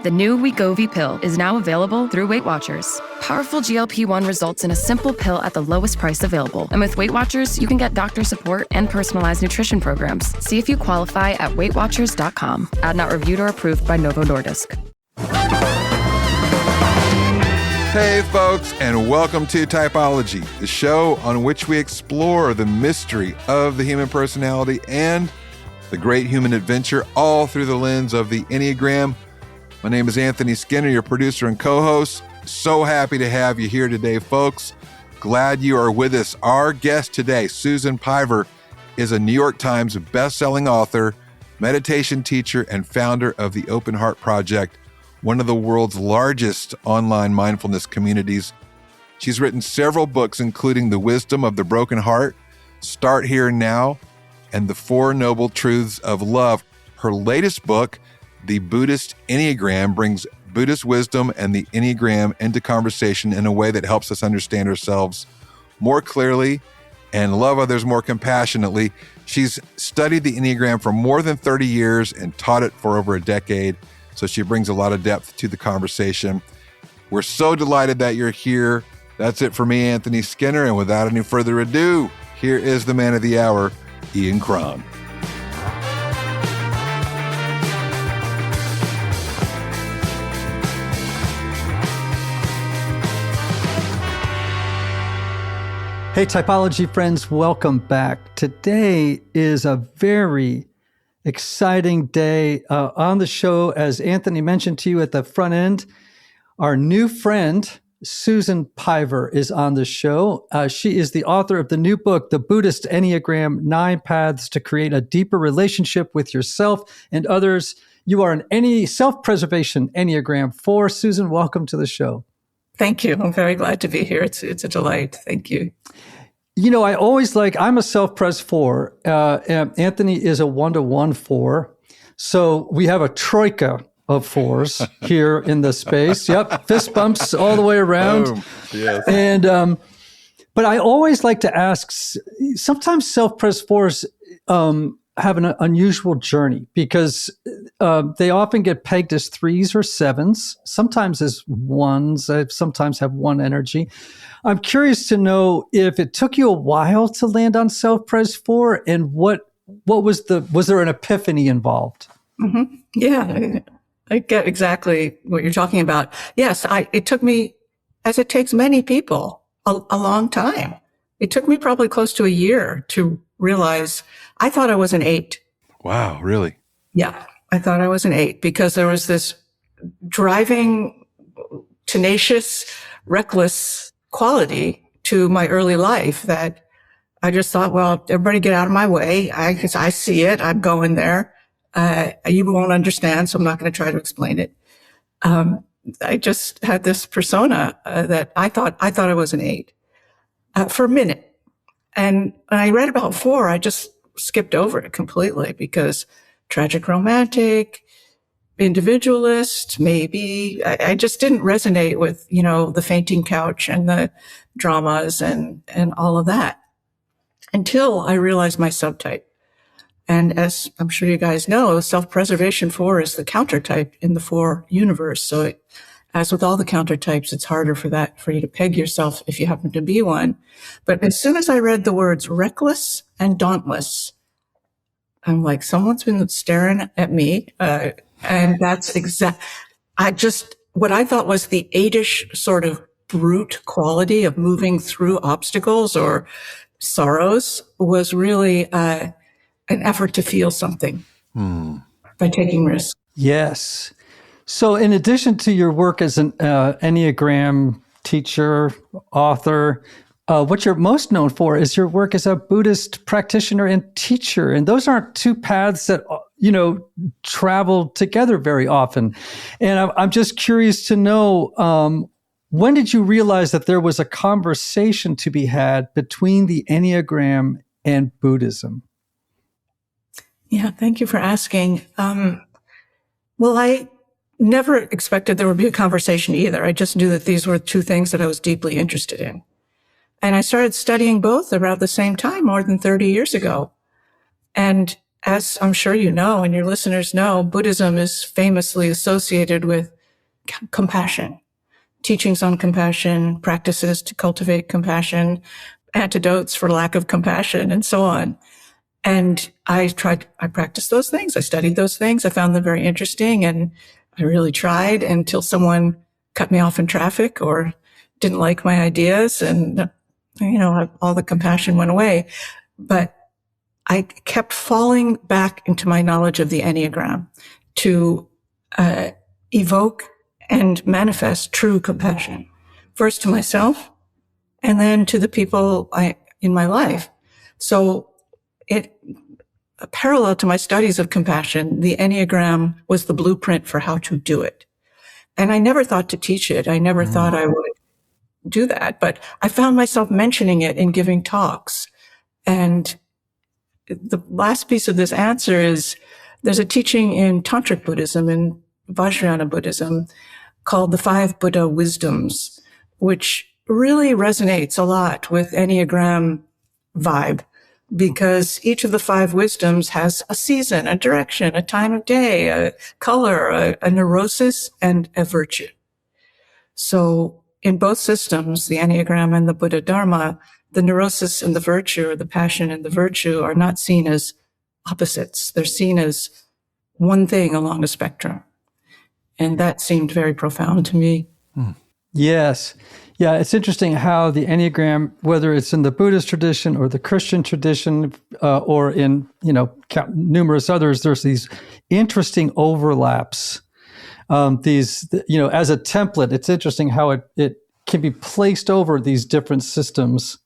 The new Wegovy pill is now available through Weight Watchers. Powerful GLP-1 results in a simple pill at the lowest price available. And with Weight Watchers, you can get doctor support and personalized nutrition programs. See if you qualify at weightwatchers.com. Ad not reviewed or approved by Novo Nordisk. Hey folks, and welcome to Typology, the show on which we explore the mystery of the human personality and the great human adventure, all through the lens of the Enneagram. My name is Anthony Skinner, your producer and co-host. So happy to have you here today, folks. Glad you are with us. Our guest today, Susan Piver, is a New York Times best-selling author, meditation teacher, and founder of the Open Heart Project, one of the world's largest online mindfulness communities. She's written several books, including The Wisdom of the Broken Heart, Start Here Now, and The Four Noble Truths of Love. Her latest book, The Buddhist Enneagram, brings Buddhist wisdom and the Enneagram into conversation in a way that helps us understand ourselves more clearly and love others more compassionately. She's studied the Enneagram for more than 30 years and taught it for over a decade, so she brings a lot of depth to the conversation. We're so delighted that you're here. That's it for me, Anthony Skinner, and without any further ado, here is the man of the hour, Ian Cron. Hey, Typology friends, welcome back. Today is a very exciting day on the show. As Anthony mentioned to you at the front end, our new friend, Susan Piver, is on the show. She is the author of the new book, The Buddhist Enneagram, 9 Paths to Create a Deeper Relationship with Yourself and Others. You are an self-preservation Enneagram 4. Susan, welcome to the show. Thank you. I'm very glad to be here. It's a delight. Thank you. You know, I'm a self-pres 4. And Anthony is a 1-to-1 4. So we have a troika of 4s here in the space. Yep. Fist bumps all the way around. Boom. Yes. And, but I always like to ask, sometimes self-pres 4s, have an unusual journey because they often get pegged as 3s or 7s, sometimes as 1s, sometimes have 1 energy. I'm curious to know if it took you a while to land on self-pres 4 and what was there an epiphany involved? Mm-hmm. Yeah, I get exactly what you're talking about. Yes, it took me, as it takes many people, a long time. It took me probably close to a year to realize I thought I was an 8. Wow, really? Yeah, I thought I was an 8 because there was this driving, tenacious, reckless quality to my early life that I just thought, well, everybody get out of my way. I see it. I'm going there. You won't understand, so I'm not going to try to explain it. I just had this persona that I thought I was an 8 for a minute. And when I read about 4, I just skipped over it completely because tragic romantic, individualist, maybe. I just didn't resonate with, the fainting couch and the dramas and all of that until I realized my subtype. And as I'm sure you guys know, self-preservation 4 is the counter type in the 4 universe. So as with all the counter types, it's harder for you to peg yourself if you happen to be one. But as soon as I read the words reckless and dauntless, I'm like, someone's been staring at me. And that's what I thought was the 8-ish sort of brute quality of moving through obstacles or sorrows was really an effort to feel something by taking risks. Yes. So in addition to your work as an Enneagram teacher, author, what you're most known for is your work as a Buddhist practitioner and teacher. And those aren't two paths that, travel together very often. And I'm just curious to know, when did you realize that there was a conversation to be had between the Enneagram and Buddhism? Yeah, thank you for asking. Well, I never expected there would be a conversation either. I just knew that these were two things that I was deeply interested in. And I started studying both around the same time, more than 30 years ago. And as I'm sure you know, and your listeners know, Buddhism is famously associated with compassion, teachings on compassion, practices to cultivate compassion, antidotes for lack of compassion, and so on. And I practiced those things. I studied those things. I found them very interesting, and I really tried until someone cut me off in traffic or didn't like my ideas, and, all the compassion went away. But I kept falling back into my knowledge of the Enneagram to evoke and manifest true compassion, first to myself and then to the people in my life. So parallel to my studies of compassion, the Enneagram was the blueprint for how to do it. And I never thought to teach it. I never thought I would do that, but I found myself mentioning it in giving talks. And the last piece of this answer is there's a teaching in Tantric Buddhism and Vajrayana Buddhism called the 5 Buddha Wisdoms, which really resonates a lot with Enneagram vibe, because each of the 5 wisdoms has a season, a direction, a time of day, a color, a neurosis, and a virtue. So in both systems, the Enneagram and the Buddha Dharma, the neurosis and the virtue, or the passion and the virtue, are not seen as opposites. They're seen as one thing along a spectrum. And that seemed very profound to me. Yes. Yeah, it's interesting how the Enneagram, whether it's in the Buddhist tradition or the Christian tradition, or in, numerous others, there's these interesting overlaps. As a template, it's interesting how it can be placed over these different systems,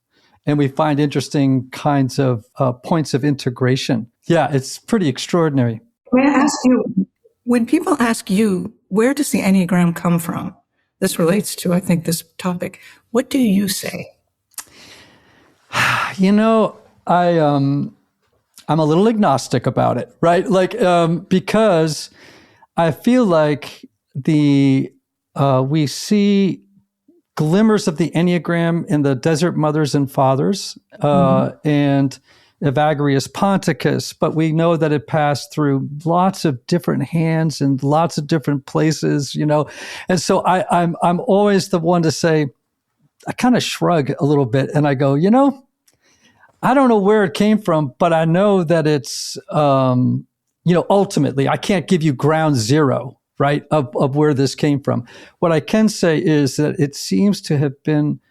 and we find interesting kinds of points of integration. Yeah, it's pretty extraordinary. May I ask you, when people ask you, where does the Enneagram come from? This relates to, I think, this topic. What do you say? I'm a little agnostic about it, right? Because I feel like we see glimmers of the Enneagram in the Desert Mothers and Fathers, and Evagrius Ponticus, but we know that it passed through lots of different hands and lots of different places, And so I'm always the one to say, I kind of shrug a little bit and I go, I don't know where it came from, but I know that it's, ultimately, I can't give you ground zero, right, of where this came from. What I can say is that it seems to have been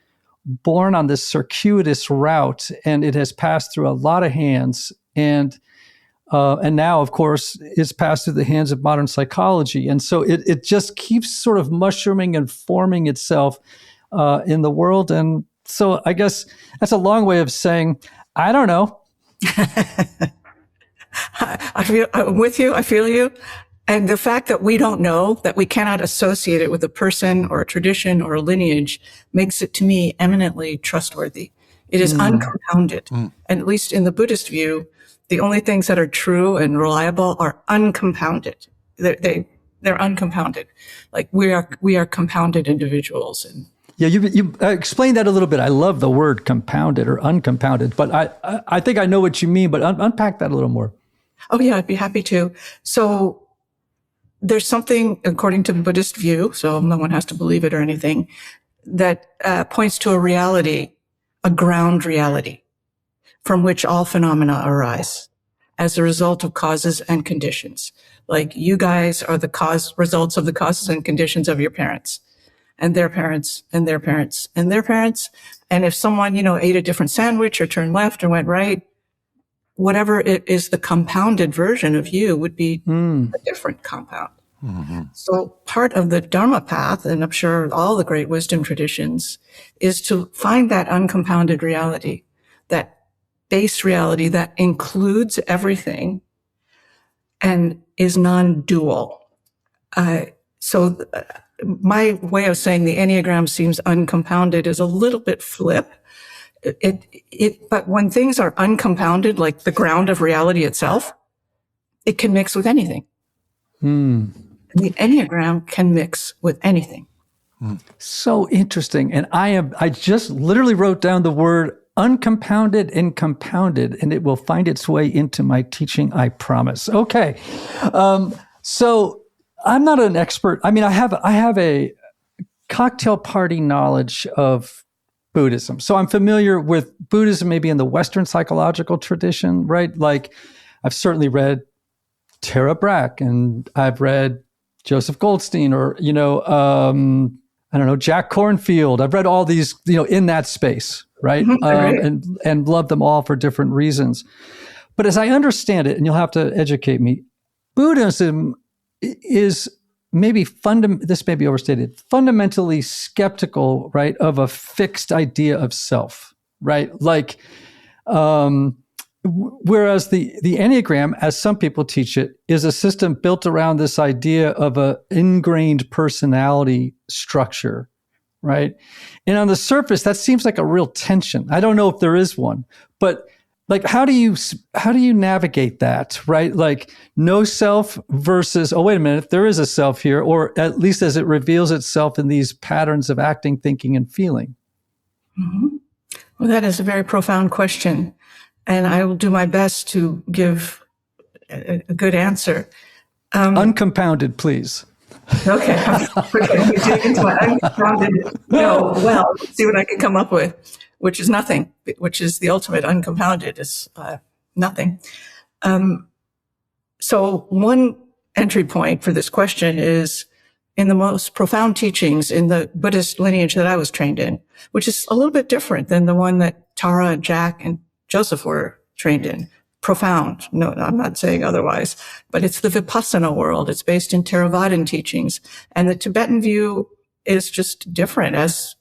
born on this circuitous route, and it has passed through a lot of hands, and now, of course, it's passed through the hands of modern psychology, and so it just keeps sort of mushrooming and forming itself in the world. And so, I guess that's a long way of saying I don't know. I'm with you. I feel you. And the fact that we don't know, that we cannot associate it with a person or a tradition or a lineage, makes it, to me, eminently trustworthy. It is uncompounded. And at least in the Buddhist view, the only things that are true and reliable are uncompounded. They're uncompounded. Like we are compounded individuals. And yeah, you explained that a little bit. I love the word compounded or uncompounded, but I think I know what you mean, but unpack that a little more. Oh yeah, I'd be happy to. So there's something, according to the Buddhist view, so no one has to believe it or anything, that points to a reality, a ground reality, from which all phenomena arise as a result of causes and conditions. Like you guys are the results of the causes and conditions of your parents, and their parents, and their parents, and their parents. And if someone, ate a different sandwich or turned left or went right, whatever it is, the compounded version of you would be a different compound. Mm-hmm. So part of the Dharma path, and I'm sure all the great wisdom traditions, is to find that uncompounded reality, that base reality that includes everything and is non-dual. So my way of saying the Enneagram seems uncompounded is a little bit flip. But when things are uncompounded, like the ground of reality itself, it can mix with anything. The Enneagram can mix with anything. So interesting. And I just literally wrote down the word uncompounded and compounded, and it will find its way into my teaching, I promise. Okay. So I'm not an expert. I mean, I have a cocktail party knowledge of Buddhism. So I'm familiar with Buddhism, maybe in the Western psychological tradition, right? Like I've certainly read Tara Brach, and I've read Joseph Goldstein, or, I don't know, Jack Kornfield. I've read all these, in that space, right? And love them all for different reasons. But as I understand it, and you'll have to educate me, Buddhism is maybe this may be overstated, fundamentally skeptical, right, of a fixed idea of self, right? Like, whereas the Enneagram, as some people teach it, is a system built around this idea of an ingrained personality structure, right? And on the surface, that seems like a real tension. I don't know if there is one, but like, how do you navigate that, right? Like no self versus, oh, wait a minute, there is a self here, or at least as it reveals itself in these patterns of acting, thinking, and feeling. Mm-hmm. Well, that is a very profound question. And I will do my best to give a good answer. Uncompounded, please. Okay. We dig into my uncompounded. See what I can come up with, which is nothing, which is the ultimate. Uncompounded is nothing. So one entry point for this question is in the most profound teachings in the Buddhist lineage that I was trained in, which is a little bit different than the one that Tara and Jack and Joseph were trained in. Profound. No, I'm not saying otherwise, but it's the Vipassana world. It's based in Theravadan teachings. And the Tibetan view is just different. As,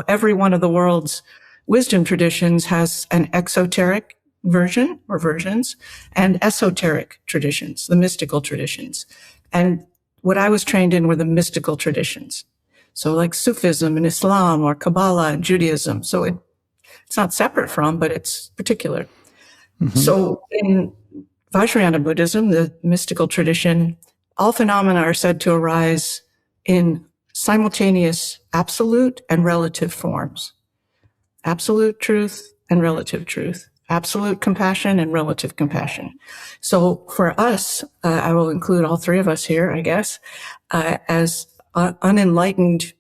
every one of the world's wisdom traditions has an exoteric version or versions and esoteric traditions, the mystical traditions. And what I was trained in were the mystical traditions. So like Sufism and Islam or Kabbalah and Judaism. So it's not separate from, but it's particular. Mm-hmm. So in Vajrayana Buddhism, the mystical tradition, all phenomena are said to arise in simultaneous absolute and relative forms. Absolute truth and relative truth. Absolute compassion and relative compassion. So for us, I will include all three of us here, I guess, as unenlightened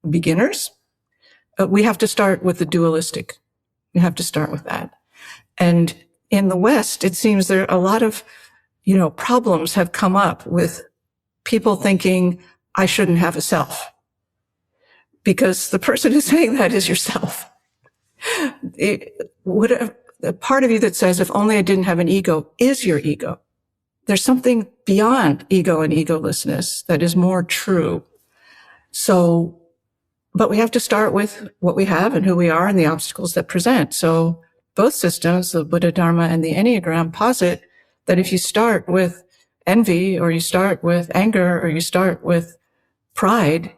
beginners, we have to start with the dualistic. We have to start with that. And in the West, it seems there are a lot of, problems have come up with people thinking, I shouldn't have a self. Because the person who's saying that is yourself. The part of you that says, if only I didn't have an ego, is your ego. There's something beyond ego and egolessness that is more true. So, but we have to start with what we have and who we are and the obstacles that present. So both systems, the Buddha Dharma and the Enneagram, posit that if you start with envy, or you start with anger, or you start with pride,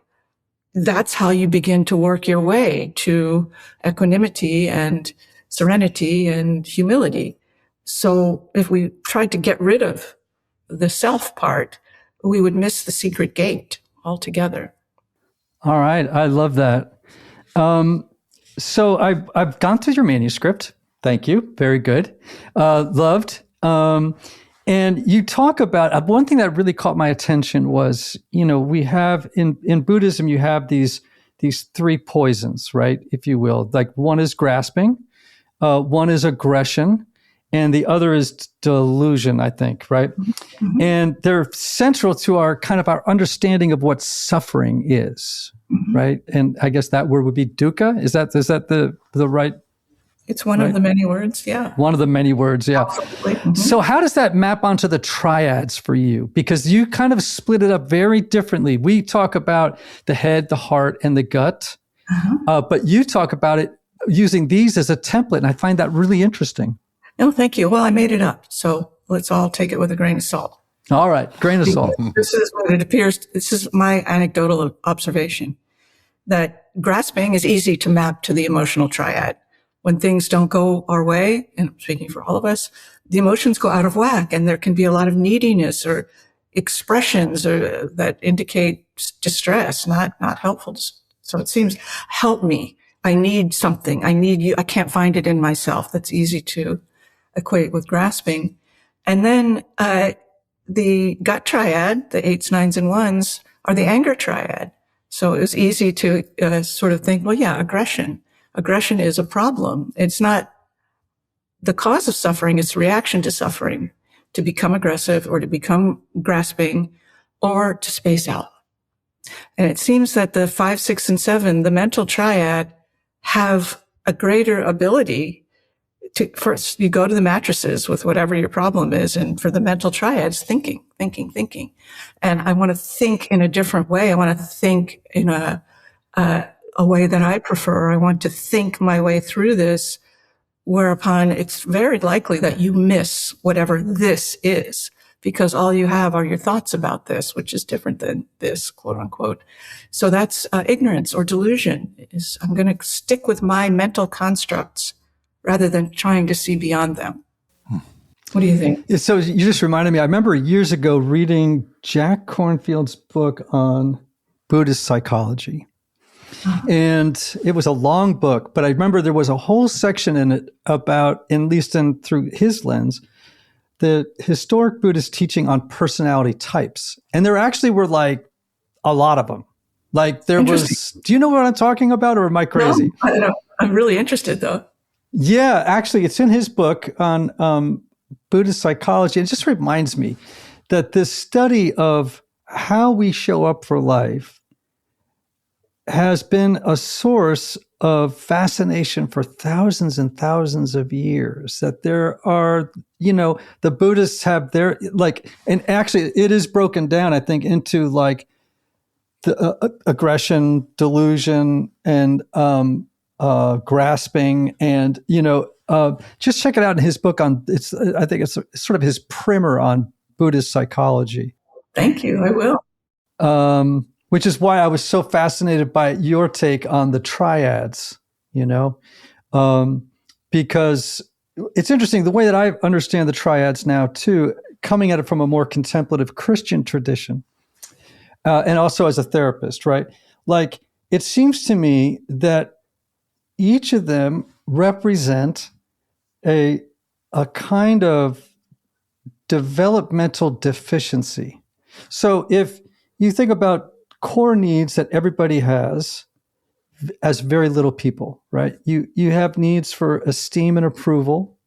that's how you begin to work your way to equanimity and serenity and humility. So if we tried to get rid of the self part, we would miss the secret gate altogether. All right. I love that. So I've gone through your manuscript. Thank you. Very good. Loved. And you talk about, one thing that really caught my attention was, we have in Buddhism, you have these three poisons, right? If you will, like one is grasping, one is aggression, and the other is delusion, I think, right? Mm-hmm. And they're central to our understanding of what suffering is, mm-hmm. right? And I guess that word would be dukkha. Is that the right? It's one of the many words, yeah. One of the many words, yeah. Absolutely. Mm-hmm. So how does that map onto the triads for you? Because you kind of split it up very differently. We talk about the head, the heart, and the gut, uh-huh. But you talk about it using these as a template, and I find that really interesting. No, thank you. Well, I made it up, so let's all take it with a grain of salt. All right, grain of salt. This is what it appears. This is my anecdotal observation, that grasping is easy to map to the emotional triad. When things don't go our way, and I'm speaking for all of us, the emotions go out of whack, and there can be a lot of neediness or expressions that indicate distress, not helpful. So it seems, help me. I need something. I need you. I can't find it in myself. That's easy to equate with grasping. And then the gut triad, the 8s, 9s, and 1s, are the anger triad. So it was easy to sort of think, well, yeah, aggression. Aggression is a problem. It's not the cause of suffering. It's the reaction to suffering, to become aggressive or to become grasping or to space out. And it seems that the 5, 6, and 7, the mental triad, have a greater ability to, first, you go to the mattresses with whatever your problem is. And for the mental triads, thinking. And I want to think in a different way. I want to think in a way that I prefer. I want to think my way through this, whereupon it's very likely that you miss whatever this is, because all you have are your thoughts about this, which is different than this, quote unquote. So that's ignorance or delusion. I'm going to stick with my mental constructs rather than trying to see beyond them. What do you think? So you just reminded me, I remember years ago reading Jack Kornfield's book on Buddhist psychology. And it was a long book, but I remember there was a whole section in it about, at least through his lens, the historic Buddhist teaching on personality types. And there actually were like a lot of them. Like there was, do you know what I'm talking about, or am I crazy? No, I don't know. I'm really interested though. Yeah, actually it's in his book on Buddhist psychology. It just reminds me that this study of how we show up for life has been a source of fascination for thousands and thousands of years. That there are, the Buddhists have their, and actually it is broken down, I think, into like the aggression, delusion, and grasping, and just check it out in his book on. I think it's sort of his primer on Buddhist psychology. Thank you. I will. Which is why I was so fascinated by your take on the triads. Because it's interesting the way that I understand the triads now too, coming at it from a more contemplative Christian tradition, and also as a therapist, right? Like it seems to me that each of them represent a kind of developmental deficiency. So if you think about core needs that everybody has as very little people, right? You have needs for esteem and approval.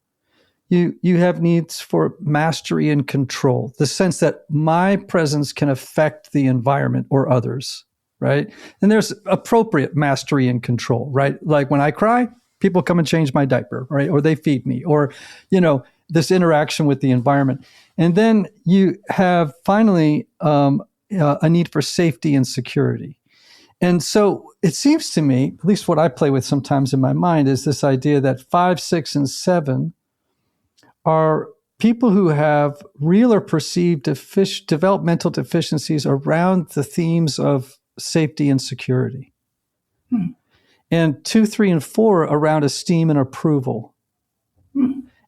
You have needs for mastery and control, the sense that my presence can affect the environment or others, right? And there's appropriate mastery and control, right? Like when I cry, people come and change my diaper, right? Or they feed me, or, this interaction with the environment. And then you have finally a need for safety and security. And so it seems to me, at least what I play with sometimes in my mind, is this idea that 5, 6, and 7 are people who have real or perceived developmental deficiencies around the themes of safety and security. And 2, 3, and 4 around esteem and approval.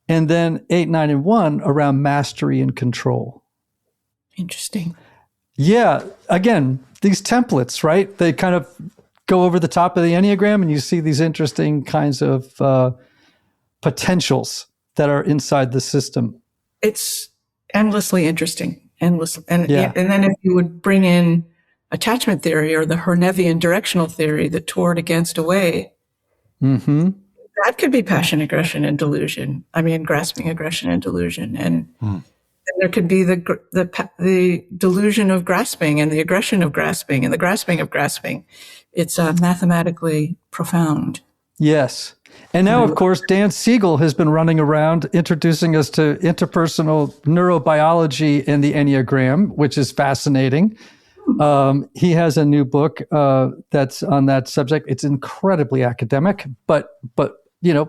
And then 8, 9, and 1 around mastery and control. Interesting. Yeah. Again, these templates, right? They kind of go over the top of the Enneagram, and you see these interesting kinds of potentials that are inside the system. It's endlessly interesting. And Yeah. And then if you would bring in attachment theory or the Hernevian directional theory, the toward, against, away, that could be passion, aggression, and delusion. I mean, grasping, aggression, and delusion. And there could be the delusion of grasping and the aggression of grasping and the grasping of grasping. It's mathematically profound. Yes. And now, of course, Dan Siegel has been running around introducing us to interpersonal neurobiology and the Enneagram, which is fascinating. He has a new book that's on that subject. It's incredibly academic, but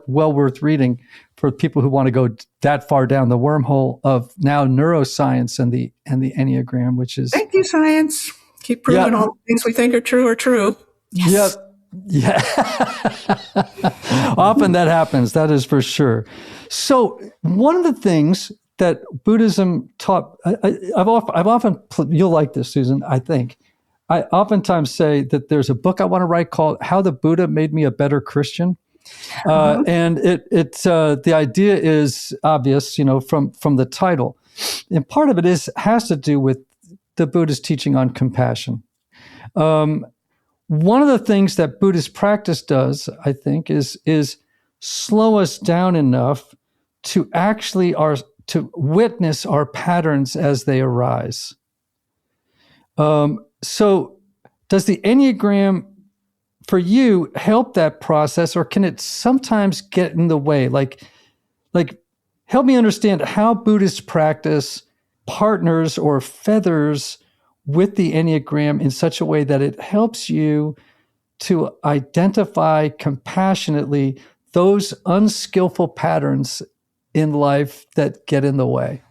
well worth reading for people who want to go that far down the wormhole of now neuroscience and the Enneagram, which is... Thank you, science. Keep proving all the things we think are true. Yes. Yeah. Often that happens, that is for sure. So one of the things that Buddhism taught, I've often, you'll like this, Susan, I think. I oftentimes say that there's a book I want to write called How the Buddha Made Me a Better Christian. And the idea is obvious, from the title. And part of it has to do with the Buddha's teaching on compassion. One of the things that Buddhist practice does, I think, is slow us down enough to actually to witness our patterns as they arise. So does the Enneagram for you help that process, or can it sometimes get in the way? Like help me understand how Buddhist practice partners or feathers with the Enneagram in such a way that it helps you to identify compassionately those unskillful patterns in life that get in the way.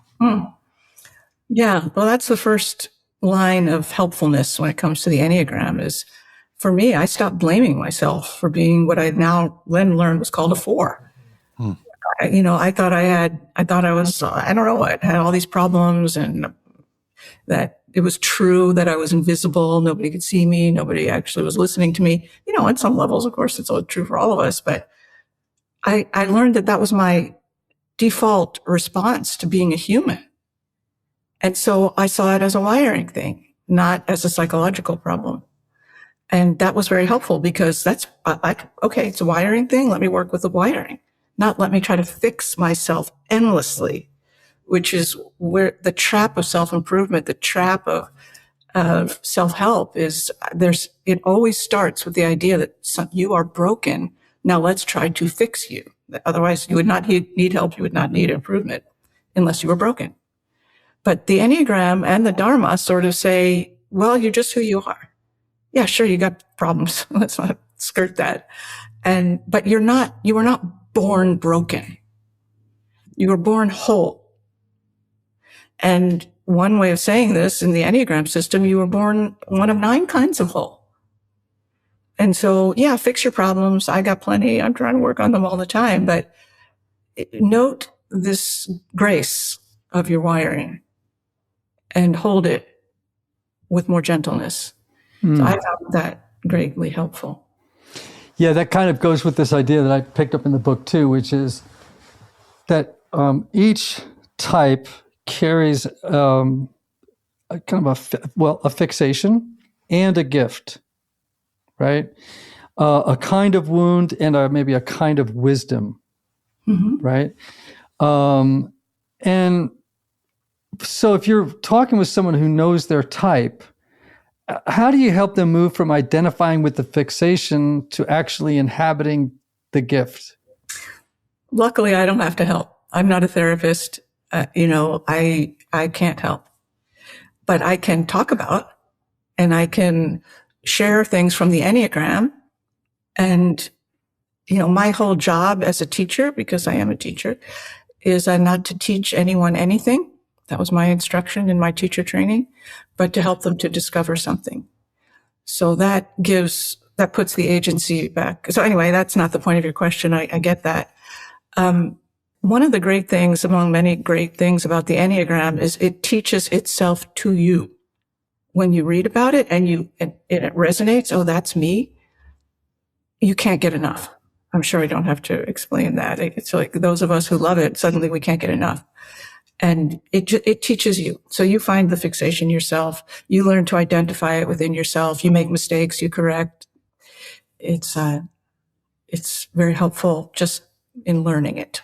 Yeah, well, that's the first line of helpfulness when it comes to the Enneagram is, for me, I stopped blaming myself for being what I now learned was called a 4. I thought I was, I don't know what, had all these problems, and that it was true that I was invisible. Nobody could see me. Nobody actually was listening to me. On some levels, of course, it's all true for all of us. But I learned that was my default response to being a human. And so I saw it as a wiring thing, not as a psychological problem. And that was very helpful because that's okay, it's a wiring thing. Let me work with the wiring, not let me try to fix myself endlessly, which is where the trap of self-improvement, the trap of self-help is it always starts with the idea that you are broken. Now let's try to fix you. Otherwise you would not need help. You would not need improvement unless you were broken. But the Enneagram and the Dharma sort of say, well, you're just who you are. Yeah, sure, you got problems. Let's not skirt that. But you were not born broken. You were born whole. And one way of saying this in the Enneagram system, you were born one of 9 kinds of whole. And so, yeah, fix your problems. I got plenty. I'm trying to work on them all the time. But note this grace of your wiring and hold it with more gentleness. So I found that greatly helpful. Yeah, that kind of goes with this idea that I picked up in the book too, which is that each type carries a fixation and a gift, right? A kind of wound and maybe a kind of wisdom, right? And so if you're talking with someone who knows their type, how do you help them move from identifying with the fixation to actually inhabiting the gift? Luckily, I don't have to help. I'm not a therapist. I can't help. But I can talk about, and I can share things from the Enneagram. And, my whole job as a teacher, because I am a teacher, is not to teach anyone anything. That was my instruction in my teacher training, but to help them to discover something. So that puts the agency back. So anyway, that's not the point of your question. I get that. One of the great things, among many great things about the Enneagram, is it teaches itself to you. When you read about it and it resonates, oh, that's me, you can't get enough. I'm sure I don't have to explain that. It's like those of us who love it, suddenly we can't get enough. And it teaches you. So you find the fixation yourself. You learn to identify it within yourself. You make mistakes, you correct. It's very helpful just in learning it,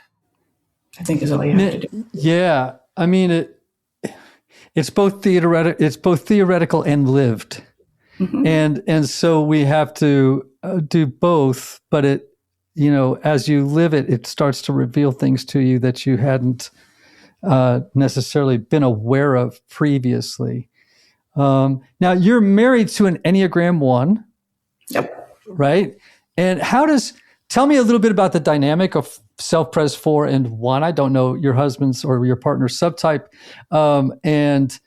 I think, is all you have to do. Yeah. I mean, it's both theoretical and lived. And so we have to do both, but as you live it, it starts to reveal things to you that you hadn't necessarily been aware of previously. Now you're married to an Enneagram 1. Yep. Right? And tell me a little bit about the dynamic of self-pres 4 and 1. I don't know your husband's or your partner's subtype. And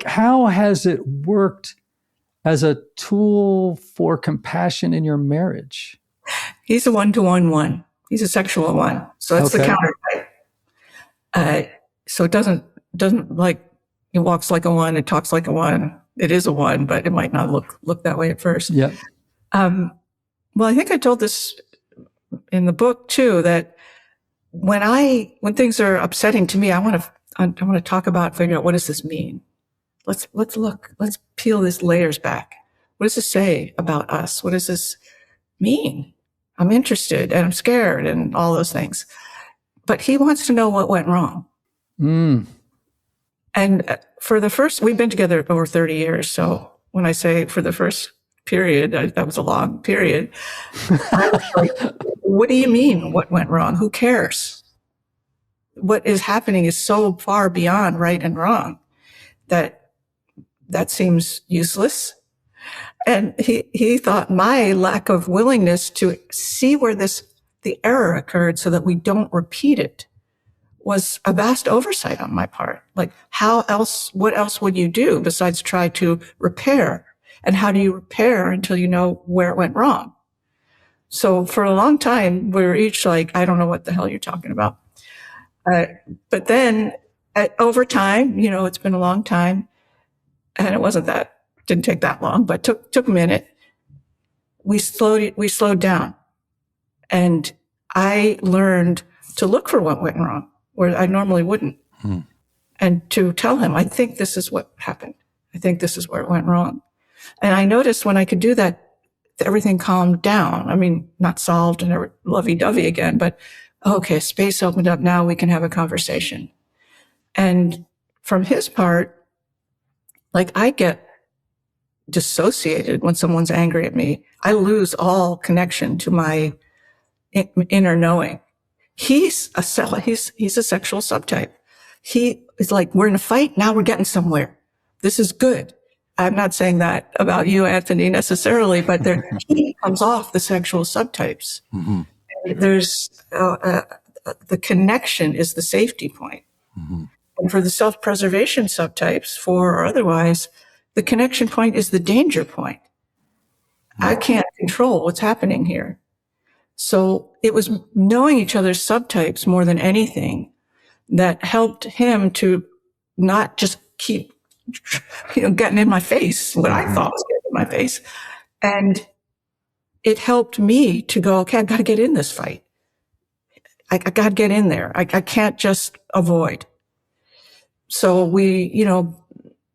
how has it worked as a tool for compassion in your marriage? He's a 1-to-1 1. He's a sexual 1. So that's the counter type. So it doesn't it walks like a 1, it talks like a 1. it is a 1, but it might not look that way at first. Yeah. Well, I think I told this in the book too, that when things are upsetting to me, I want to talk about, figure out, what does this mean? Let's peel these layers back. What does this say about us? What does this mean? I'm interested and I'm scared and all those things. But he wants to know what went wrong. Mm. And we've been together over 30 years. So when I say for the first period, that was a long period. I was like, what do you mean? What went wrong? Who cares? What is happening is so far beyond right and wrong that seems useless. And he thought my lack of willingness to see where the error occurred so that we don't repeat it was a vast oversight on my part. Like, what else would you do besides try to repair? And how do you repair until you know where it went wrong? So for a long time, we were each like, I don't know what the hell you're talking about. But then over time, it's been a long time, and it didn't take that long, but took a minute. We slowed down, and I learned to look for what went wrong where I normally wouldn't. And to tell him, I think this is what happened. I think this is where it went wrong. And I noticed when I could do that, everything calmed down. I mean, not solved and lovey-dovey again, but okay, space opened up. Now we can have a conversation. And from his part, like, I get dissociated when someone's angry at me. I lose all connection to my inner knowing. He's a sexual subtype. He is like, we're in a fight. Now we're getting somewhere. This is good. I'm not saying that about you, Anthony, necessarily, but he comes off the sexual subtypes. Mm-hmm. There's the connection is the safety point. Mm-hmm. And for the self-preservation subtypes, 4 or otherwise, the connection point is the danger point. Mm-hmm. I can't control what's happening here. So it was knowing each other's subtypes more than anything that helped him to not just keep, getting in my face, what I thought was getting in my face. And it helped me to go, okay, I got to get in this fight. I got to get in there. I can't just avoid. So we,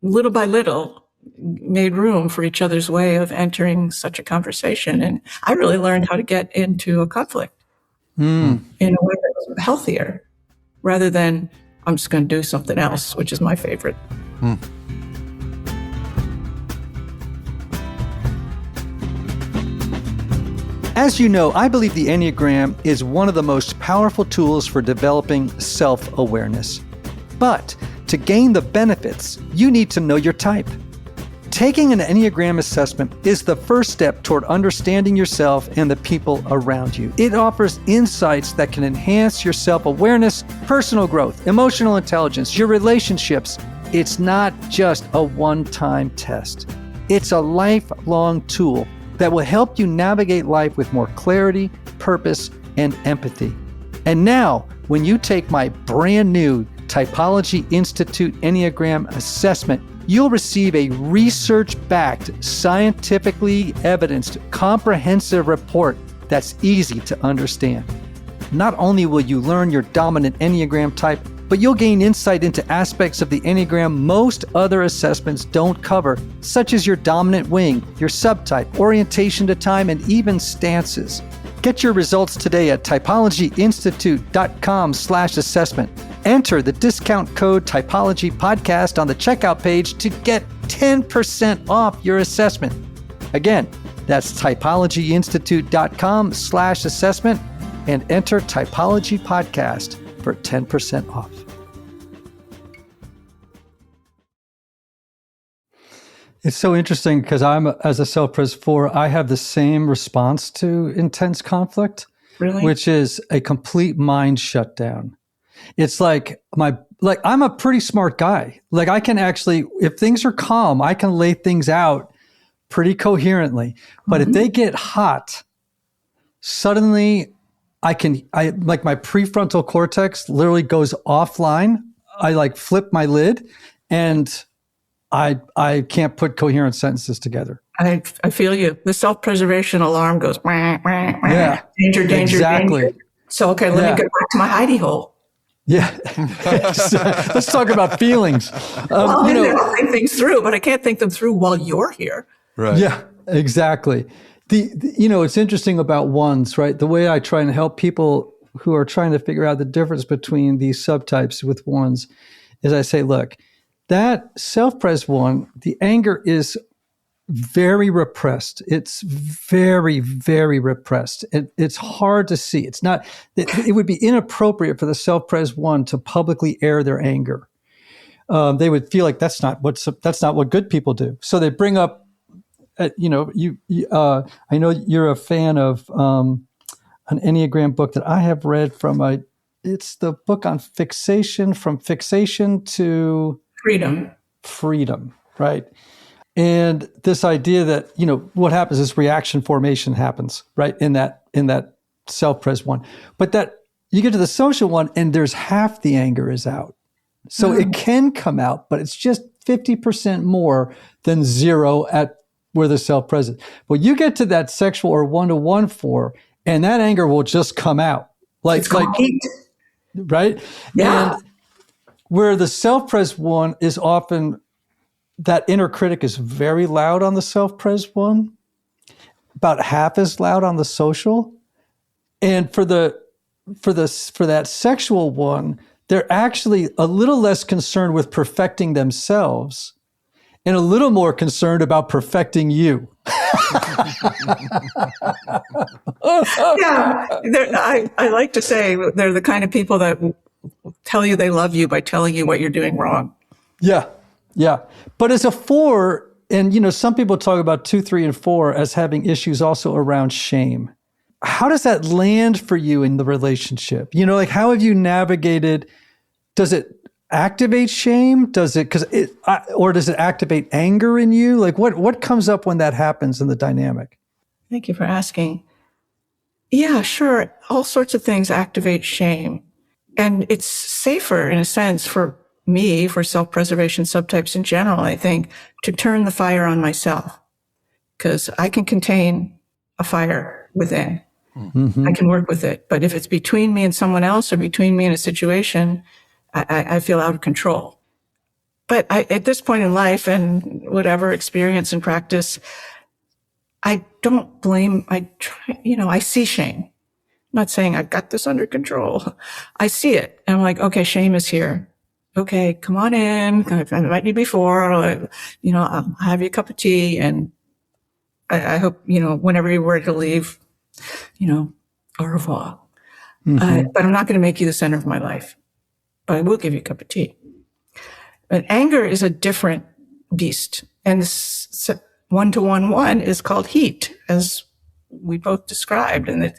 little by little made room for each other's way of entering such a conversation. And I really learned how to get into a conflict in a way that was healthier rather than I'm just going to do something else, which is my favorite. As you know, I believe the Enneagram is one of the most powerful tools for developing self-awareness. But to gain the benefits, you need to know your type. Taking an Enneagram assessment is the first step toward understanding yourself and the people around you. It offers insights that can enhance your self-awareness, personal growth, emotional intelligence, your relationships. It's not just a one-time test. It's a lifelong tool that will help you navigate life with more clarity, purpose, and empathy. And now, when you take my brand new Typology Institute Enneagram assessment, you'll receive a research-backed, scientifically evidenced, comprehensive report that's easy to understand. Not only will you learn your dominant Enneagram type, but you'll gain insight into aspects of the Enneagram most other assessments don't cover, such as your dominant wing, your subtype, orientation to time, and even stances. Get your results today at typologyinstitute.com/assessment. Enter the discount code Typology Podcast on the checkout page to get 10% off your assessment. Again, that's typologyinstitute.com/assessment and enter Typology Podcast for 10% off. It's so interesting because as a self-pres 4, I have the same response to intense conflict, Really? Which is a complete mind shutdown. It's like I'm a pretty smart guy. Like, I can actually, if things are calm, I can lay things out pretty coherently. But if they get hot, suddenly I like my prefrontal cortex literally goes offline. I like flip my lid and I can't put coherent sentences together. I feel you. The self-preservation alarm goes, wah, wah, wah. Yeah, Danger, danger, exactly. danger. So, okay, let me get back to my hidey hole. Yeah. Let's talk about feelings. I'll think things through, but I can't think them through while you're here. Right. Yeah, exactly. It's interesting about ones, right? The way I try and help people who are trying to figure out the difference between these subtypes with ones is I say, look, that self-pres one, the anger is very repressed. It's very, very repressed. It's hard to see. It's not, it would be inappropriate for the self-pres one to publicly air their anger. They would feel like that's not what good people do. So they bring up, I know you're a fan of an Enneagram book that I have read it's the book on fixation, from fixation to freedom, right? And this idea that, what happens is reaction formation happens, right? In that self-pres one. But that you get to the social one and there's half the anger is out. So it can come out, but it's just 50% more than zero at where the self-pres is. But you get to that sexual or 1-to-1 4, and that anger will just come out. Right? Yeah. And where the self-pres one is often, that inner critic is very loud on the self-pres one, about half as loud on the social. And for that sexual one, they're actually a little less concerned with perfecting themselves and a little more concerned about perfecting you. Yeah, I like to say they're the kind of people that tell you they love you by telling you what you're doing wrong. Yeah. But as a 4, and some people talk about 2, 3, and 4 as having issues also around shame. How does that land for you in the relationship? How have you navigated? Does it activate shame? Or does it activate anger in you? What comes up when that happens in the dynamic? Thank you for asking. Yeah, sure. All sorts of things activate shame. And it's safer in a sense for me, for self-preservation subtypes in general, I think, to turn the fire on myself, because I can contain a fire within. Mm-hmm. I can work with it. But if it's between me and someone else or between me and a situation, I feel out of control. But at this point in life and whatever experience and practice, I don't blame. I see shame. I'm not saying I've got this under control. I see it. And I'm like, okay, shame is here. Okay, come on in. I've met you before. I'll have you a cup of tea. And I hope, whenever you're ready to leave, au revoir. Mm-hmm. But I'm not going to make you the center of my life. But I will give you a cup of tea. But anger is a different beast. And this 1-to-1 is called heat, as we both described. And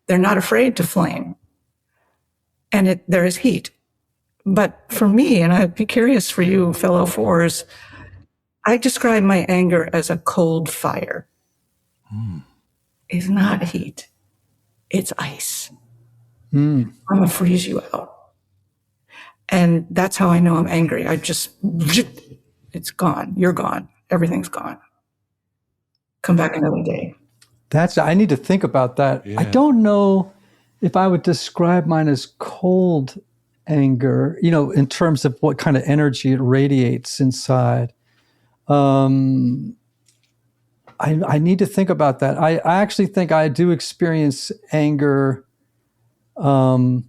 they're not afraid to flame. And there is heat. But for me, and I'd be curious for you, fellow 4s, I describe my anger as a cold fire. It's not heat. It's ice. I'm going to freeze you out. And that's how I know I'm angry. It's gone. You're gone. Everything's gone. Come back another day. I need to think about that. Yeah. I don't know if I would describe mine as cold anger, in terms of what kind of energy it radiates inside. I need to think about that. I actually think I do experience anger, but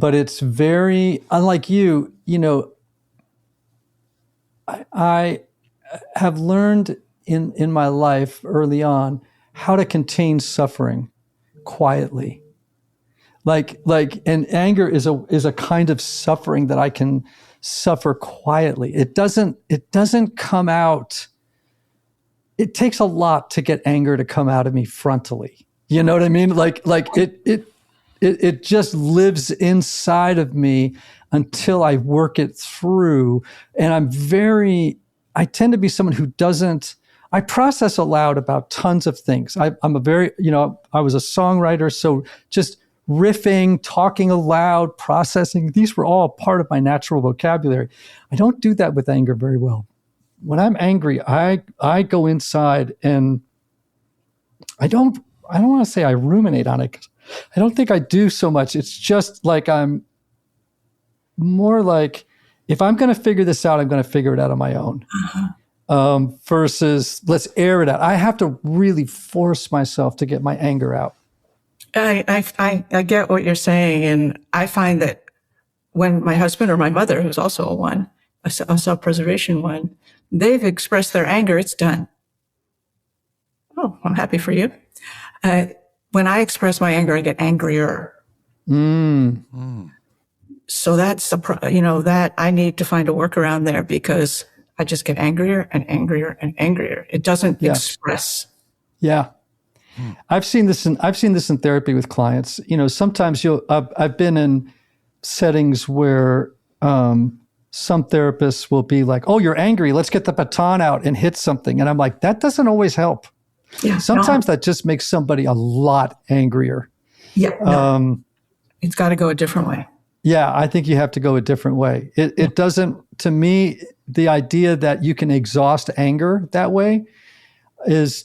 it's very, unlike you, I have learned in my life early on how to contain suffering quietly. And anger is a kind of suffering that I can suffer quietly. It doesn't come out. It takes a lot to get anger to come out of me frontally. You know what I mean? It just lives inside of me until I work it through. And I tend to be someone who I process aloud about tons of things. I was a songwriter, so just riffing, talking aloud, processing, these were all part of my natural vocabulary. I don't do that with anger very well. when I'm angry, I go inside and I don't want to say I ruminate on it, 'cause I don't think I do so much. It's just like I'm more like, if I'm going to figure this out, I'm going to figure it out on my own. Versus let's air it out. I have to really force myself to get my anger out. I get what you're saying. And I find that when my husband or my mother, who's also a self-preservation one, they've expressed their anger, it's done. Oh, I'm happy for you. When I express my anger, I get angrier. So that's that I need to find a workaround there, because I just get angrier and angrier and angrier. It doesn't express. Yeah. I've seen this in therapy with clients. Sometimes I've been in settings where some therapists will be like, "Oh, you're angry. Let's get the baton out and hit something." And I'm like, that doesn't always help. Yeah, Sometimes that just makes somebody a lot angrier. Yeah. No. It's got to go a different way. Yeah, I think you have to go a different way. It doesn't, to me, the idea that you can exhaust anger that way is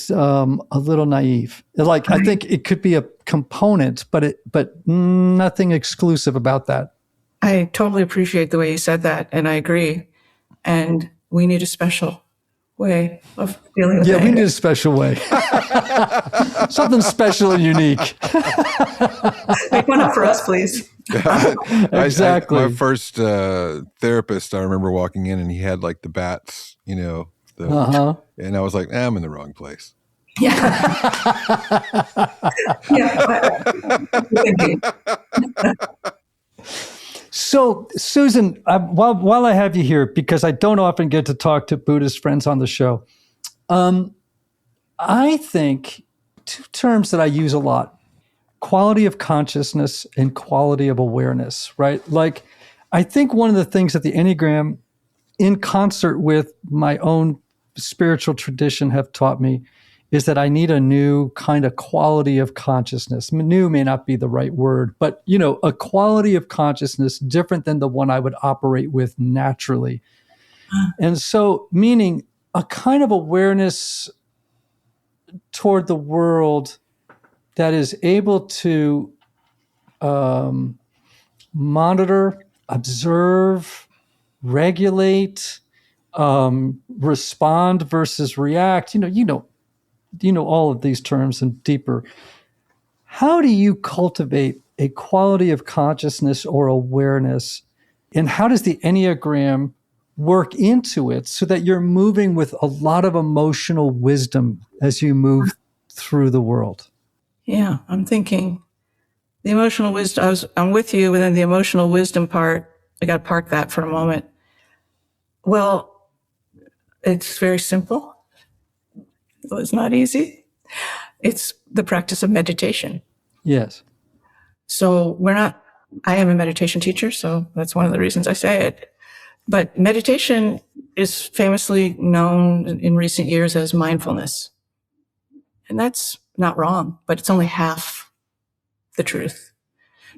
a little naive. Like, I think it could be a component, but nothing exclusive about that. I totally appreciate the way you said that, and I agree. And we need a special way of dealing with anger. We need a special way. Something special and unique. Make one up for us, please. Exactly. My first therapist, I remember walking in and he had like the bats, and I was like, I'm in the wrong place. Yeah. So, Susan, while I have you here, because I don't often get to talk to Buddhist friends on the show, I think two terms that I use a lot: quality of consciousness and quality of awareness, right? Like, I think one of the things that the Enneagram, in concert with my own spiritual tradition, have taught me is that I need a new kind of quality of consciousness. New may not be the right word, but, a quality of consciousness different than the one I would operate with naturally. And so, meaning a kind of awareness toward the world that is able to monitor, observe, regulate, respond versus react. You know all of these terms and deeper. How do you cultivate a quality of consciousness or awareness? And how does the Enneagram work into it so that you're moving with a lot of emotional wisdom as you move through the world? Yeah, I'm thinking the emotional wisdom, I'm with you within the emotional wisdom part. I got to park that for a moment. Well, it's very simple. So it's not easy. It's the practice of meditation. Yes. So I am a meditation teacher, so that's one of the reasons I say it. But meditation is famously known in recent years as mindfulness. And that's not wrong, but it's only half the truth.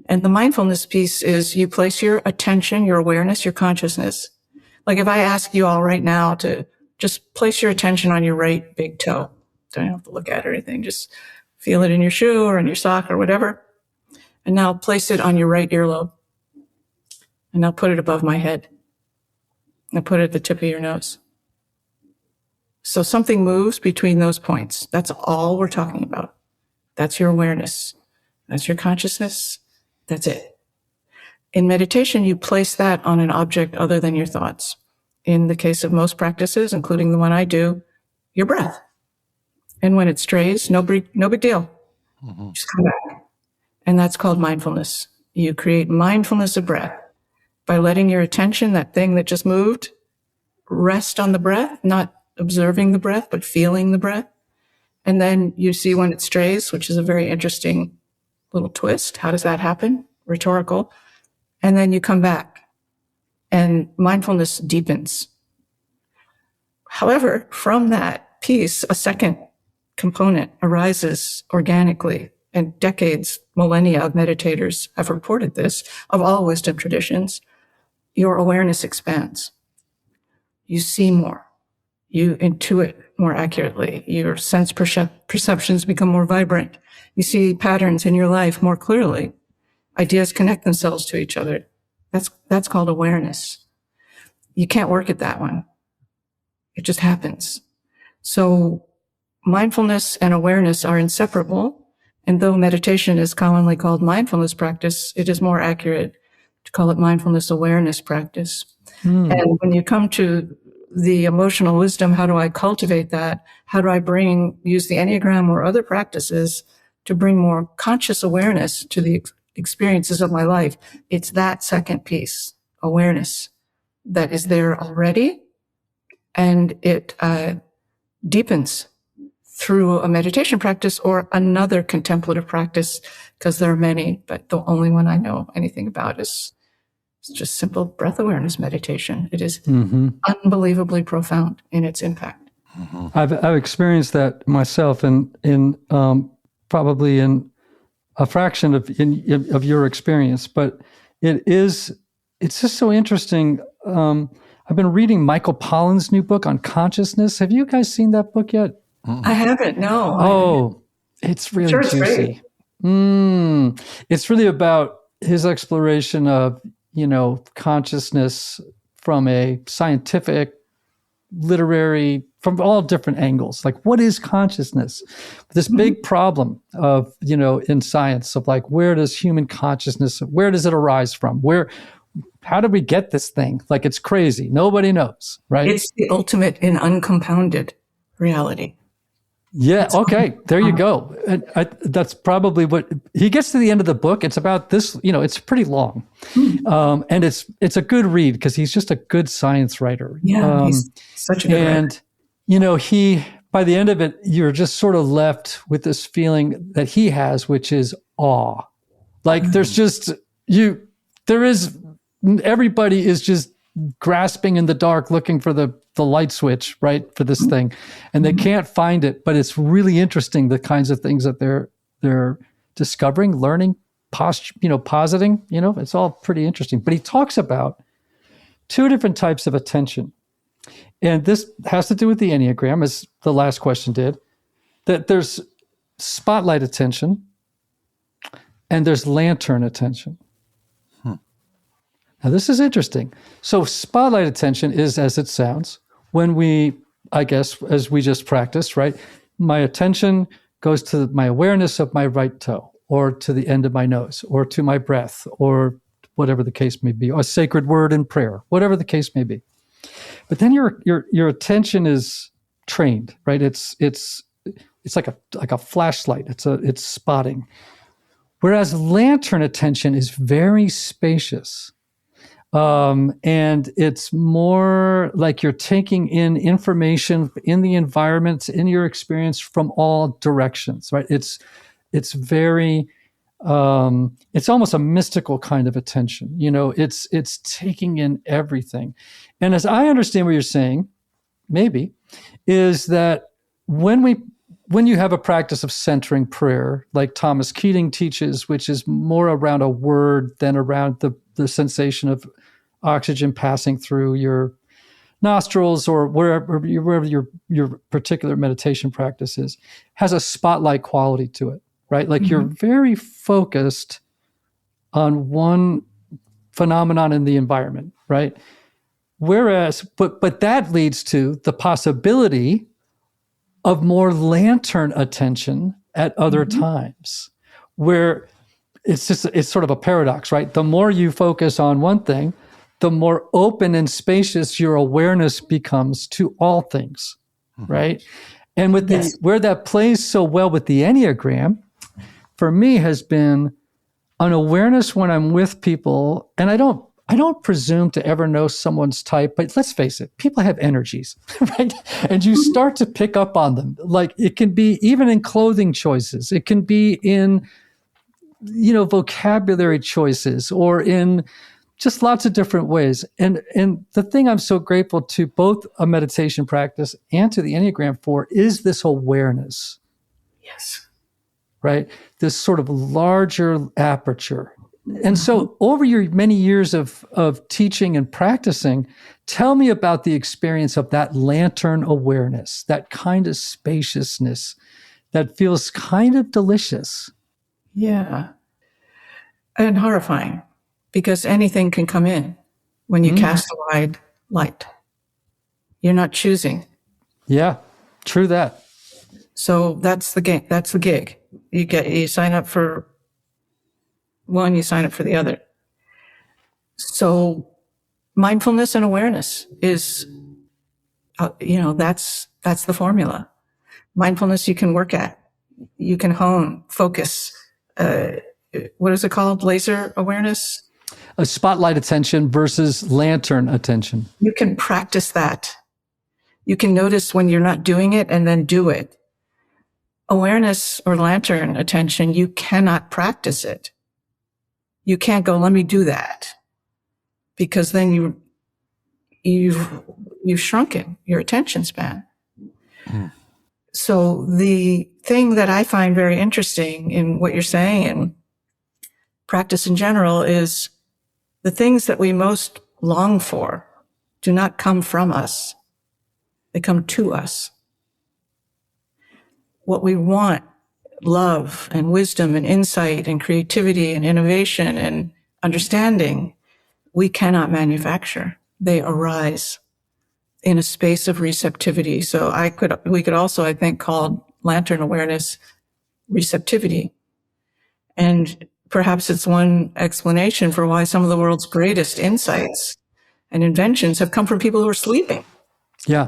And the mindfulness piece is you place your attention, your awareness, your consciousness. Like if I ask you all right now to just place your attention on your right big toe. Don't have to look at it or anything. Just feel it in your shoe or in your sock or whatever. And now place it on your right earlobe. And now put it above my head. Now put it at the tip of your nose. So something moves between those points. That's all we're talking about. That's your awareness. That's your consciousness. That's it. In meditation, you place that on an object other than your thoughts. In the case of most practices, including the one I do, your breath. And when it strays, no big deal. Mm-hmm. Just come back. And that's called mindfulness. You create mindfulness of breath by letting your attention, that thing that just moved, rest on the breath, not observing the breath, but feeling the breath. And then you see when it strays, which is a very interesting little twist. How does that happen? Rhetorical. And then you come back. And mindfulness deepens. However, from that piece, a second component arises organically. And decades, millennia of meditators have reported this, of all wisdom traditions. Your awareness expands. You see more. You intuit more accurately. Your sense perceptions become more vibrant. You see patterns in your life more clearly. Ideas connect themselves to each other. That's called awareness. You can't work at that one. It just happens. So mindfulness and awareness are inseparable. And though meditation is commonly called mindfulness practice, it is more accurate to call it mindfulness awareness practice. And when you come to the emotional wisdom, how do I cultivate that? How do I use the Enneagram or other practices to bring more conscious awareness to the experiences of my life? It's that second piece, awareness, that is there already. And it deepens through a meditation practice or another contemplative practice, because there are many, but the only one I know anything about is just simple breath awareness meditation. It is unbelievably profound in its impact. I've experienced that myself, in probably in a fraction of your experience, but it's just so interesting. I've been reading Michael Pollan's new book on consciousness. Have you guys seen that book yet? I haven't. No. Oh, it's really juicy. It's really about his exploration of consciousness from a scientific, literary, from all different angles. Like, what is consciousness? This big problem of, in science of like, where does human consciousness, where does it arise from? How did we get this thing? Like, it's crazy. Nobody knows, right? It's the ultimate in uncompounded reality. Yeah. Okay. There you go. That's probably what he gets to the end of the book. It's about this, it's pretty long. And it's a good read because he's just a good science writer. Yeah. He's such a good writer. And, by the end of it, you're just sort of left with this feeling that he has, which is awe. Like everybody is just grasping in the dark, looking for the light switch, right, for this thing, and they can't find it. But it's really interesting, the kinds of things that they're discovering, learning, positing. It's all pretty interesting. But he talks about two different types of attention, and this has to do with the Enneagram, as the last question did. That there's spotlight attention, and there's lantern attention. Now, this is interesting. So spotlight attention is, as it sounds, when as we just practiced, right? My attention goes to my awareness of my right toe, or to the end of my nose, or to my breath, or whatever the case may be, or a sacred word in prayer, whatever the case may be. But then your attention is trained, right? It's like a flashlight. It's spotting. Whereas lantern attention is very spacious. And it's more like you're taking in information in the environment, in your experience, from all directions, right? It's very, it's almost a mystical kind of attention. It's taking in everything. And as I understand what you're saying, maybe, is that when you have a practice of centering prayer, like Thomas Keating teaches, which is more around a word than around the sensation of oxygen passing through your nostrils, or wherever your particular meditation practice is, has a spotlight quality to it, right? Like you're very focused on one phenomenon in the environment, right? Whereas, but that leads to the possibility of more lantern attention at other times, where it's sort of a paradox, right? The more you focus on one thing, the more open and spacious your awareness becomes to all things, right? And with where that plays so well with the Enneagram, for me, has been an awareness when I'm with people, and I don't presume to ever know someone's type, but let's face it, people have energies, right? And you start to pick up on them. Like, it can be even in clothing choices. It can be in, vocabulary choices, or in just lots of different ways. And the thing I'm so grateful to both a meditation practice and to the Enneagram for is this awareness. Yes. Right? This sort of larger aperture And so over your many years of teaching and practicing, tell me about the experience of that lantern awareness, that kind of spaciousness that feels kind of delicious. Yeah. And horrifying, because anything can come in when you cast a wide light. You're not choosing. Yeah, true that. So that's the game. That's the gig. You sign up for one, you sign up for the other. So mindfulness and awareness is, that's the formula. Mindfulness you can work at. You can hone, focus. What is it called? Laser awareness? A spotlight attention versus lantern attention. You can practice that. You can notice when you're not doing it and then do it. Awareness or lantern attention, you cannot practice it. You can't go, let me do that. Because then you've shrunken your attention span. So the thing that I find very interesting in what you're saying and practice in general is the things that we most long for do not come from us. They come to us. What we want, love and wisdom and insight and creativity and innovation and understanding, we cannot manufacture. They arise in a space of receptivity. So we could also, I think, call lantern awareness receptivity. And perhaps it's one explanation for why some of the world's greatest insights and inventions have come from people who are sleeping. Yeah.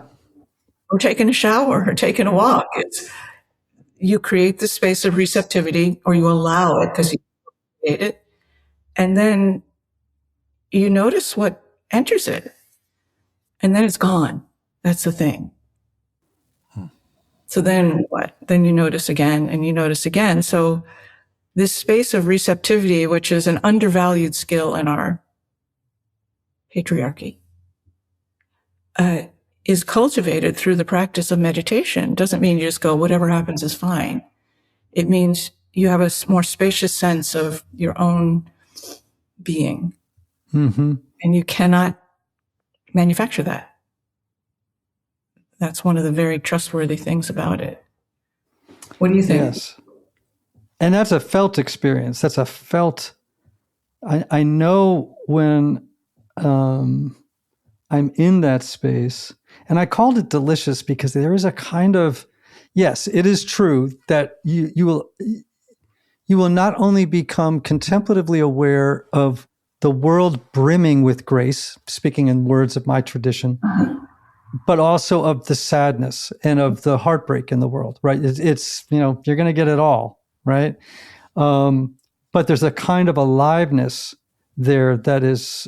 Or taking a shower or taking a walk. You create the space of receptivity, or you allow it because you create it. And then you notice what enters it. And then it's gone. That's the thing. So then what? Then you notice again and you notice again. So this space of receptivity, which is an undervalued skill in our patriarchy, is cultivated through the practice of meditation. Doesn't mean you just go, whatever happens is fine. It means you have a more spacious sense of your own being. Mm-hmm. And you cannot manufacture that. That's one of the very trustworthy things about it. What do you think? Yes. And that's a felt experience. That's a felt, I know when I'm in that space, and I called it delicious because there is a kind of, yes, it is true that you will not only become contemplatively aware of the world brimming with grace, speaking in words of my tradition, but also of the sadness and of the heartbreak in the world, right? It's you're going to get it all, right? But there's a kind of aliveness there that is,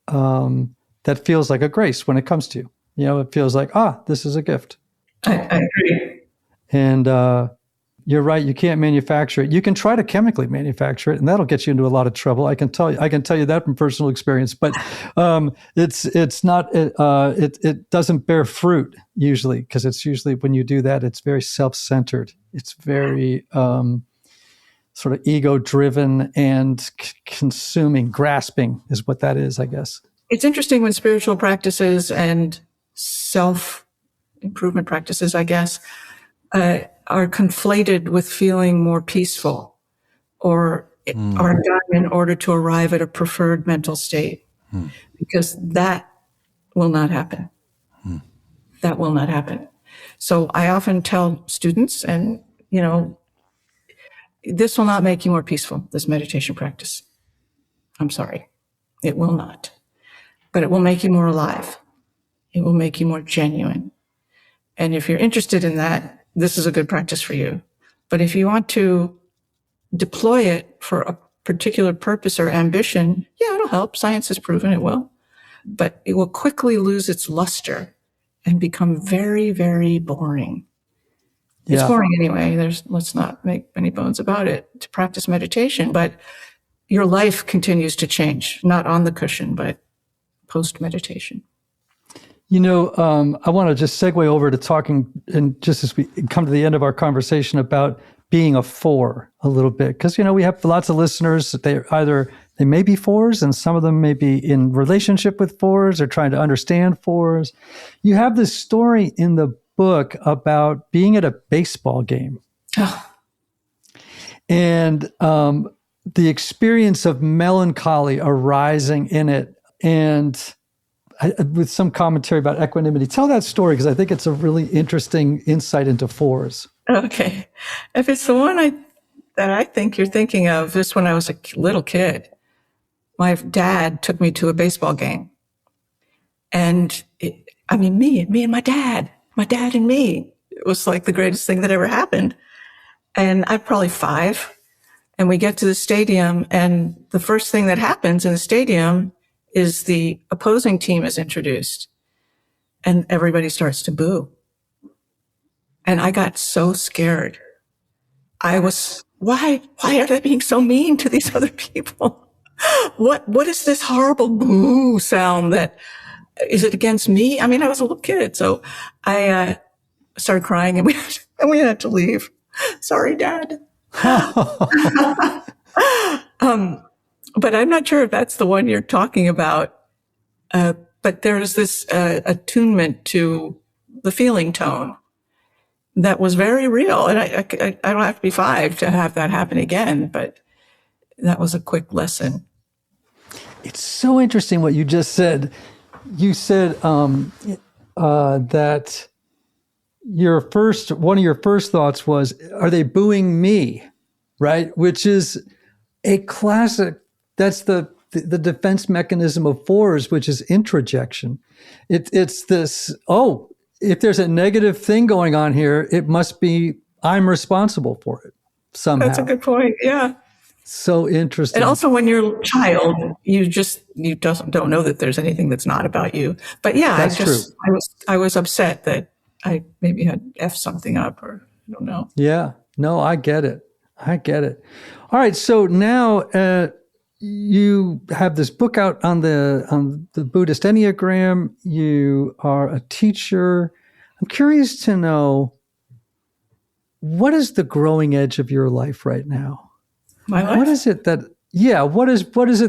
that feels like a grace when it comes to you. It feels like, this is a gift. I agree. And you're right. You can't manufacture it. You can try to chemically manufacture it, and that'll get you into a lot of trouble. I can tell you that from personal experience. But it's not. It doesn't bear fruit usually, because it's usually when you do that, it's very self-centered. It's very sort of ego-driven and consuming, grasping is what that is, I guess. It's interesting when spiritual practices and self-improvement practices, I guess, are conflated with feeling more peaceful or are done in order to arrive at a preferred mental state, because that will not happen. That will not happen. So I often tell students, and, this will not make you more peaceful, this meditation practice. I'm sorry. It will not. But it will make you more alive. It will make you more genuine. And if you're interested in that, this is a good practice for you. But if you want to deploy it for a particular purpose or ambition, yeah, it'll help. Science has proven it will. But it will quickly lose its luster and become very, very boring. It's boring anyway. Let's not make any bones about it, to practice meditation. But your life continues to change, not on the cushion, but post-meditation. I want to just segue over to talking, and just as we come to the end of our conversation, about being a 4 a little bit? Because, we have lots of listeners that they may be 4s, and some of them may be in relationship with 4s or trying to understand 4s. You have this story in the book about being at a baseball game. And the experience of melancholy arising in it, and with some commentary about equanimity. Tell that story, because I think it's a really interesting insight into 4s. Okay. If it's the one that I think you're thinking of, this when I was a little kid, my dad took me to a baseball game. And me and my dad and me, it was like the greatest thing that ever happened. And I'm probably 5, and we get to the stadium, and the first thing that happens in the stadium is the opposing team is introduced, and everybody starts to boo. And I got so scared. I was, why are they being so mean to these other people? What is this horrible boo sound that, is it against me? I was a little kid, so I started crying, and we had to leave. Sorry, Dad. But I'm not sure if that's the one you're talking about. But there's this attunement to the feeling tone that was very real. And I don't have to be 5 to have that happen again, but that was a quick lesson. It's so interesting what you just said. You said that one of your first thoughts was, are they booing me? Right? Which is a classic, that's the defense mechanism of 4s, which is introjection. It's this, if there's a negative thing going on here, it must be, I'm responsible for it somehow. That's a good point. Yeah. So interesting. And also when you're a child, you don't know that there's anything that's not about you. But yeah, that's true. I was upset that I maybe had F something up, or I don't know. Yeah. No, I get it. All right. So now you have this book out on the Buddhist Enneagram. You are a teacher. I'm curious to know, what is the growing edge of your life right now? My life? What is it that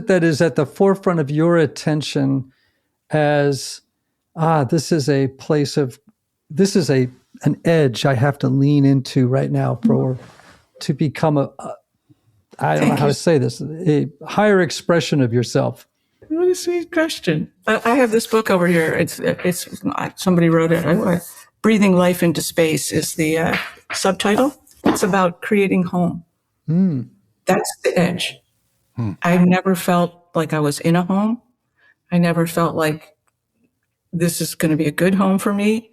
that is at the forefront of your attention as, this is an edge I have to lean into right now to become I don't know how to say this, a higher expression of yourself? What a sweet question. I have this book over here. It's somebody wrote it. Breathing Life into Space is the subtitle. It's about creating home. That's the edge. I never felt like I was in a home. I never felt like this is going to be a good home for me.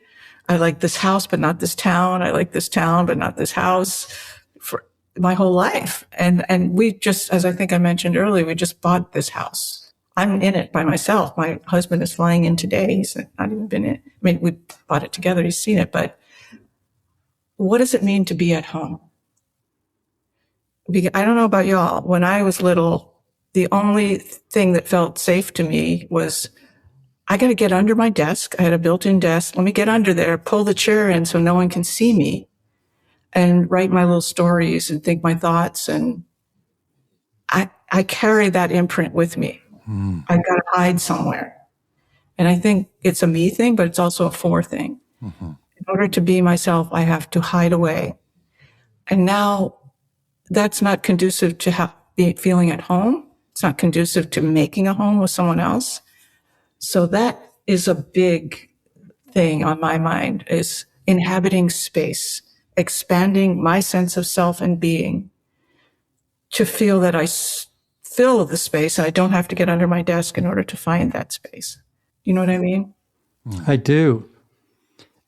I like this house, but not this town. I like this town, but not this house, for my whole life. And we just, as I think I mentioned earlier, we just bought this house. I'm in it by myself. My husband is flying in today. He's not even been in. We bought it together. He's seen it. But what does it mean to be at home? Because I don't know about y'all. When I was little, the only thing that felt safe to me was, I got to get under my desk. I had a built-in desk. Let me get under there, pull the chair in so no one can see me, and write my little stories and think my thoughts. And I carry that imprint with me. I got to hide somewhere. And I think it's a me thing, but it's also a 4 thing. In order to be myself, I have to hide away. And now that's not conducive to feeling at home. It's not conducive to making a home with someone else. So that is a big thing on my mind, is inhabiting space, expanding my sense of self and being to feel that I fill the space and I don't have to get under my desk in order to find that space. You know what I mean? I do.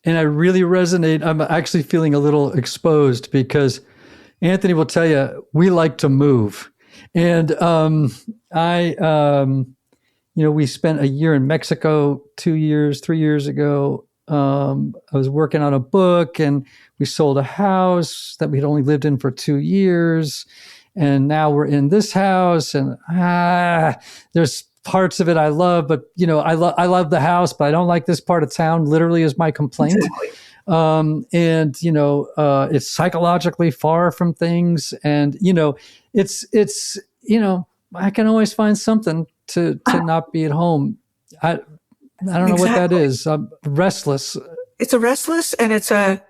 And I really resonate. I'm actually feeling a little exposed because Anthony will tell you, we like to move. And we spent a year in Mexico 3 years ago. I was working on a book, and we sold a house that we'd only lived in for 2 years. And now we're in this house, and there's parts of it I love, but I love the house, but I don't like this part of town, literally, is my complaint. and it's psychologically far from things, and it's I can always find something to not be at home. I don't know what that is. I'm restless. It's a restless, and it's a,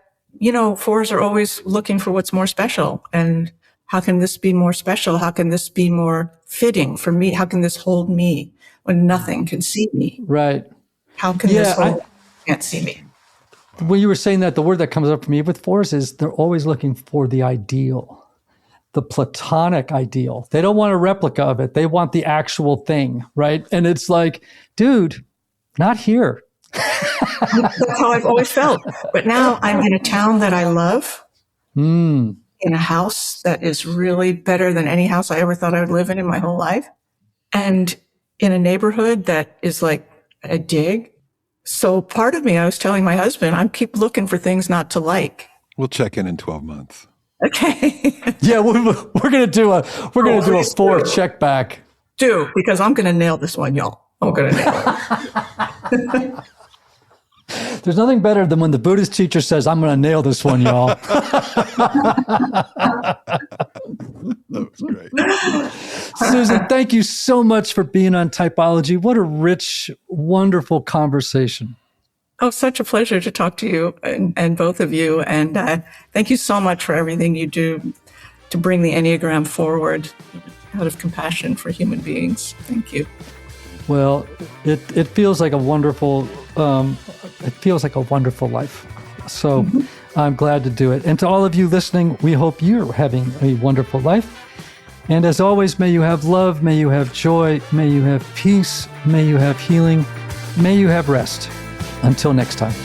fours are always looking for what's more special. And how can this be more special? How can this be more fitting for me? How can this hold me when nothing can see me? Right. How can this hold can't see me? When you were saying that, the word that comes up for me with fours is they're always looking for the ideal. The platonic ideal. They don't want a replica of it. They want the actual thing, right? And it's like, dude, not here. That's how I've always felt. But now I'm in a town that I love, in a house that is really better than any house I ever thought I would live in my whole life, and in a neighborhood that is like a dig. So part of me, I was telling my husband, I keep looking for things not to like. We'll check in 12 months. Okay. Yeah, we're gonna do a four check back. Because I'm gonna nail this one, y'all. I'm gonna nail it. There's nothing better than when the Buddhist teacher says, "I'm gonna nail this one, y'all." That was great. Susan, thank you so much for being on Typology. What a rich, wonderful conversation. Oh, such a pleasure to talk to you and both of you. And thank you so much for everything you do to bring the Enneagram forward out of compassion for human beings. Thank you. Well, it feels like a wonderful life. So I'm glad to do it. And to all of you listening, we hope you're having a wonderful life. And as always, may you have love, may you have joy, may you have peace, may you have healing, may you have rest. Until next time.